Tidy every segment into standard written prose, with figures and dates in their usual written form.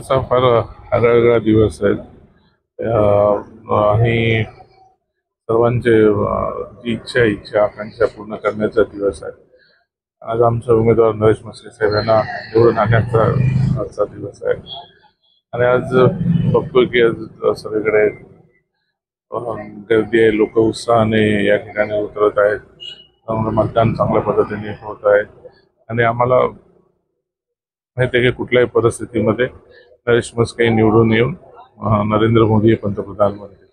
आजचा फार आगळावेगळा दिवस आहे आणि सर्वांचे जी इच्छा आकांक्षा पूर्ण करण्याचा दिवस आहे. आज आमचे उमेदवार नरेश म्हस्के साहेब यांना निवडून आणण्याचा आजचा दिवस आहे आणि आज बघतोय की आज सगळीकडे गर्दी आहे, लोक उत्साहाने या ठिकाणी उतरत आहेत. त्यामुळे मतदान चांगल्या पद्धतीने होत आहे आणि आम्हाला माहिती आहे की कुठल्याही परिस्थितीमध्ये नरेश म्हस्के निवडून येऊन नरेंद्र मोदी हे पंतप्रधान बनतील.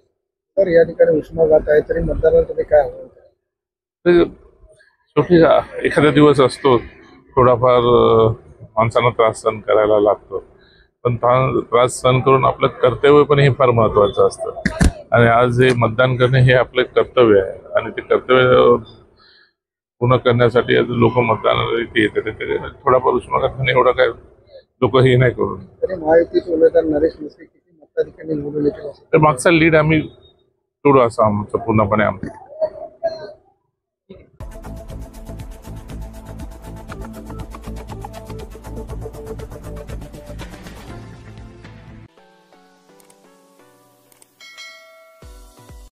तर या ठिकाणी उष्माघात आहे तरी मतदाराला तुम्ही काय तर शेवटी एखादा दिवस असतो, थोडाफार माणसांना त्रास सहन करायला लागतो, पण त्रास सहन करून आपलं कर्तव्य पण हे फार महत्वाचं असतं आणि आज हे मतदान करणे हे आपलं कर्तव्य आहे आणि ते कर्तव्य पूर्ण करण्यासाठी लोक मतदानाला इथे येतात. थोडाफार उष्माघात एवढं काय लोक हे नाही करून तरी महायुतीचे उमेदवार नरेश म्हस्के किती मताधिक्याने निवडून येतील? तर मागचा लीड आम्ही तोडू असं आमचं पूर्णपणे आमचं